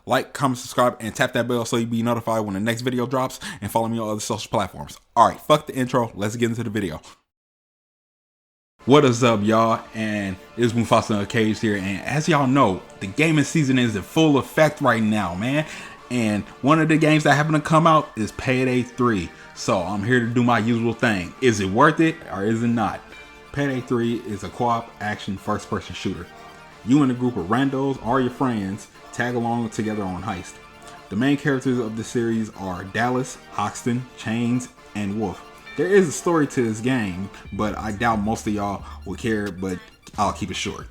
Like, comment, subscribe, and tap that bell so you be notified when the next video drops, and follow me on other social platforms. Alright, fuck the intro, let's get into the video. What is up, y'all? And it's Mufasa Uncaged here, and as y'all know, the gaming season is in full effect right now, man. And one of the games that happen to come out is Payday 3. So I'm here to do my usual thing. Is it worth it or is it not? Payday 3 is a co-op action first-person shooter. You and a group of randos or your friends tag along together on heist. The main characters of the series are Dallas, Hoxton, Chains, and Wolf. There is a story to this game, but I doubt most of y'all will care, but I'll keep it short.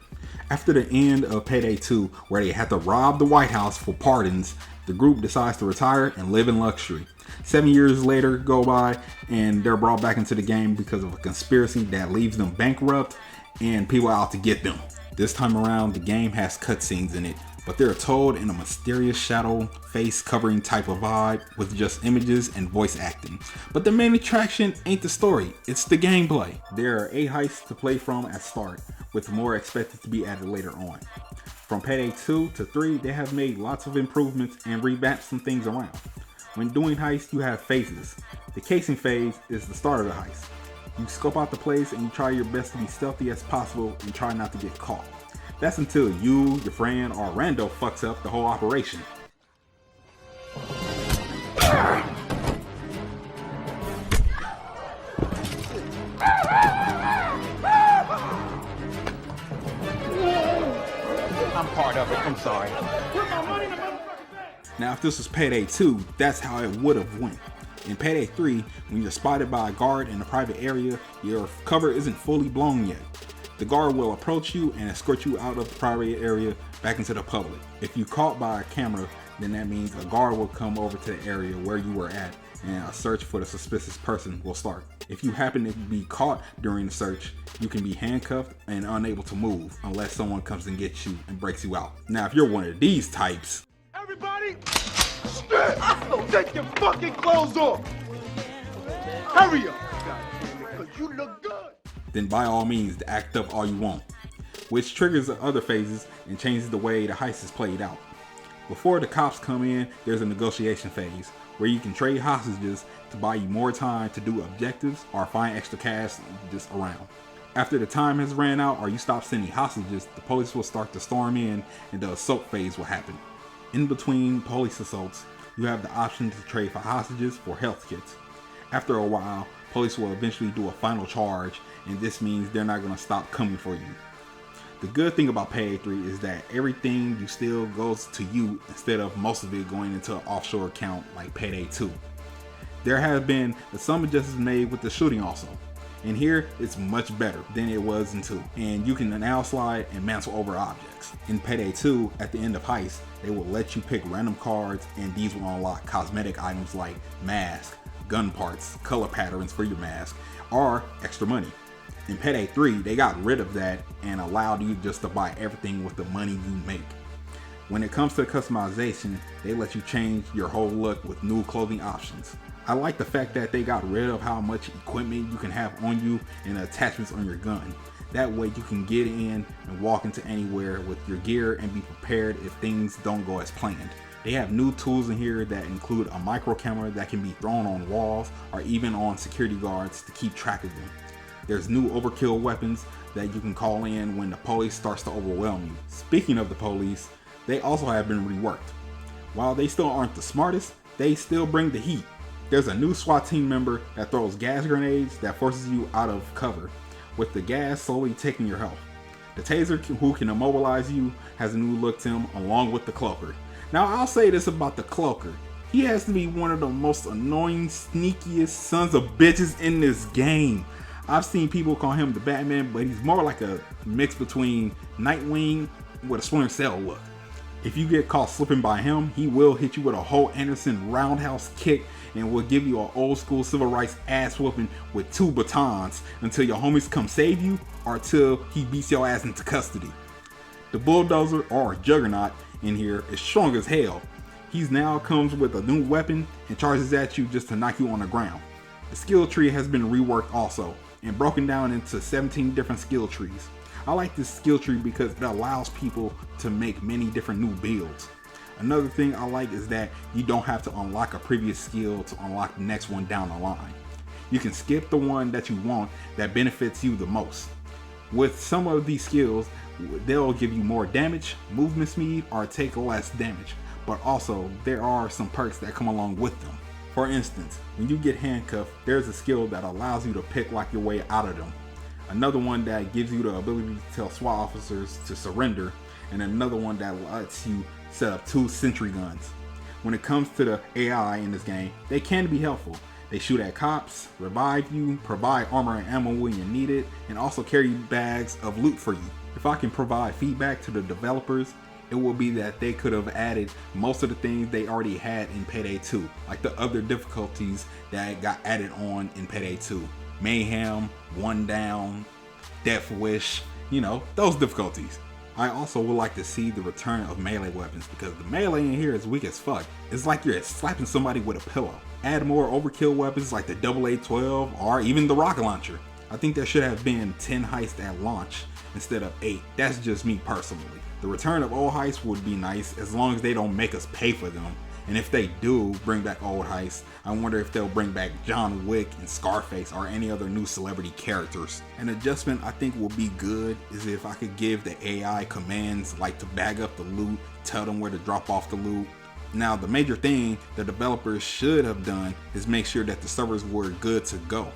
After the end of Payday 2, where they had to rob the White House for pardons, the group decides to retire and live in luxury. 7 years later go by, and they're brought back into the game because of a conspiracy that leaves them bankrupt and people out to get them. This time around, the game has cutscenes in it, but they're told in a mysterious shadow face covering type of vibe with just images and voice acting. But the main attraction ain't the story, it's the gameplay. There are 8 heists to play from at start, with more expected to be added later on. From Payday 2 to 3, they have made lots of improvements and revamped some things around. When doing heists, you have phases. The casing phase is the start of the heist. You scope out the place and you try your best to be stealthy as possible and try not to get caught. That's until you, your friend, or rando fucks up the whole operation. I'm part of it, I'm sorry. Now if this was Payday 2, that's how it would have went. In Payday 3, when you're spotted by a guard in a private area, your cover isn't fully blown yet. The guard will approach you and escort you out of the private area back into the public. If you're caught by a camera, then that means a guard will come over to the area where you were at and a search for the suspicious person will start. If you happen to be caught during the search, you can be handcuffed and unable to move unless someone comes and gets you and breaks you out. Now if you're one of these types, Everybody, take your fucking clothes off. Hurry up, because you look good. then by all means act up all you want, which triggers the other phases and changes the way the heist is played out. Before the cops come in, there's a negotiation phase where you can trade hostages to buy you more time to do objectives or find extra cash just around. After the time has ran out or you stop sending hostages, the police will start to storm in and the assault phase will happen. In between police assaults, you have the option to trade for hostages for health kits. After a while, police will eventually do a final charge, and this means they're not going to stop coming for you. The good thing about Payday 3 is that everything you steal goes to you instead of most of it going into an offshore account like Payday 2. There have been some adjustments made with the shooting also, and here it's much better than it was in 2, and you can now slide and mantle over objects. In Payday 2, at the end of heist, they will let you pick random cards, and these will unlock cosmetic items like mask, gun parts, color patterns for your mask, or extra money. In Payday 3, they got rid of that and allowed you just to buy everything with the money you make. When it comes to customization, they let you change your whole look with new clothing options. I like the fact that they got rid of how much equipment you can have on you and attachments on your gun. That way you can get in and walk into anywhere with your gear and be prepared if things don't go as planned. They have new tools in here that include a micro camera that can be thrown on walls or even on security guards to keep track of them. There's new overkill weapons that you can call in when the police starts to overwhelm you. Speaking of the police, they also have been reworked. While they still aren't the smartest, they still bring the heat. There's a new SWAT team member that throws gas grenades that forces you out of cover, with the gas slowly taking your health. The taser, who can immobilize you, has a new look to him along with the cloaker. Now I'll say this about the cloaker. He has to be one of the most annoying, sneakiest sons of bitches in this game. I've seen people call him the Batman, but he's more like a mix between Nightwing with a Splinter Cell look. If you get caught slipping by him, he will hit you with a whole Anderson roundhouse kick and will give you an old school civil rights ass whooping with 2 batons until your homies come save you or till he beats your ass into custody. The bulldozer, or juggernaut, in here is strong as hell. He's now comes with a new weapon and charges at you just to knock you on the ground. The skill tree has been reworked also and broken down into 17 different skill trees. I like this skill tree because it allows people to make many different new builds. Another thing I like is that you don't have to unlock a previous skill to unlock the next one down the line. You can skip the one that you want that benefits you the most. With some of these skills, they'll give you more damage, movement speed, or take less damage, but also there are some perks that come along with them. For instance, when you get handcuffed, there's a skill that allows you to pick lock your way out of them. Another one that gives you the ability to tell SWAT officers to surrender, and another one that lets you set up 2 sentry guns. When it comes to the AI in this game, they can be helpful. They shoot at cops, revive you, provide armor and ammo when you need it, and also carry bags of loot for you. If I can provide feedback to the developers, it will be that they could have added most of the things they already had in Payday 2, like the other difficulties that got added on in Payday 2. Mayhem, One Down, Death Wish, you know, those difficulties. I also would like to see the return of melee weapons, because the melee in here is weak as fuck. It's like you're slapping somebody with a pillow. Add more overkill weapons like the AA-12 or even the rocket launcher. I think there should have been 10 heists at launch instead of 8. That's just me personally. The return of old heists would be nice as long as they don't make us pay for them. And if they do bring back old heists, I wonder if they'll bring back John Wick and Scarface or any other new celebrity characters. An adjustment I think will be good is if I could give the AI commands like to bag up the loot, tell them where to drop off the loot. Now the major thing the developers should have done is make sure that the servers were good to go.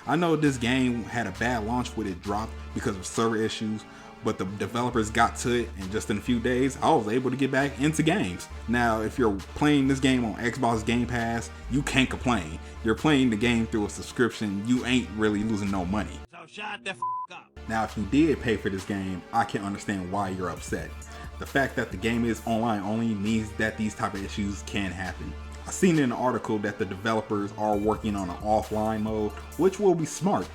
I know this game had a bad launch when it dropped because of server issues, but the developers got to it, and just in a few days I was able to get back into games. Now if you're playing this game on Xbox Game Pass, you can't complain. You're playing the game through a subscription, you ain't really losing no money. So shut the f up. Now if you did pay for this game, I can understand why you're upset. The fact that the game is online only means that these type of issues can happen. I seen in an article that the developers are working on an offline mode, which will be smart.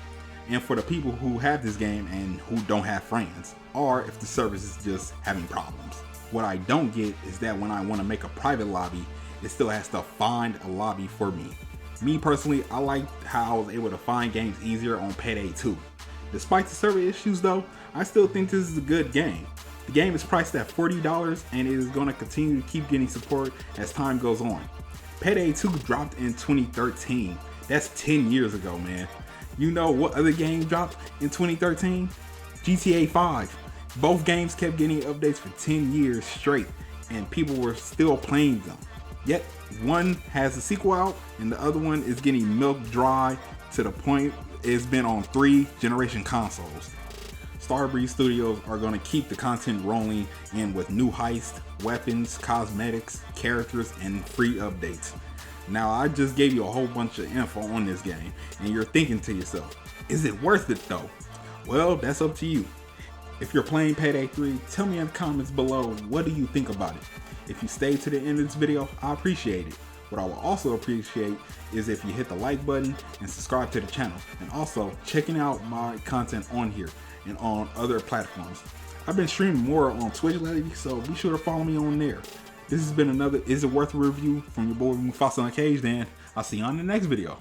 And for the people who have this game and who don't have friends, or if the service is just having problems. What I don't get is that when I want to make a private lobby, it still has to find a lobby for me. Me personally, I like how I was able to find games easier on Payday 2. Despite the server issues though, I still think this is a good game. The game is priced at $40 and it is going to continue to keep getting support as time goes on. Payday 2 dropped in 2013. That's 10 years ago, man. You know what other game dropped in 2013? GTA 5. Both games kept getting updates for 10 years straight and people were still playing them. Yet one has a sequel out and the other one is getting milked dry to the point it's been on 3 generation consoles. Starbreeze Studios are going to keep the content rolling in with new heists, weapons, cosmetics, characters, and free updates. Now I just gave you a whole bunch of info on this game and you're thinking to yourself, is it worth it though? Well, that's up to you. If you're playing Payday 3, tell me in the comments below, what do you think about it? If you stayed to the end of this video, I appreciate it. What I will also appreciate is if you hit the like button and subscribe to the channel, and also checking out my content on here and on other platforms. I've been streaming more on Twitch lately, so be sure to follow me on there. This has been another Is It Worth a Review from your boy Mufasa Uncaged, and I'll see you on the next video.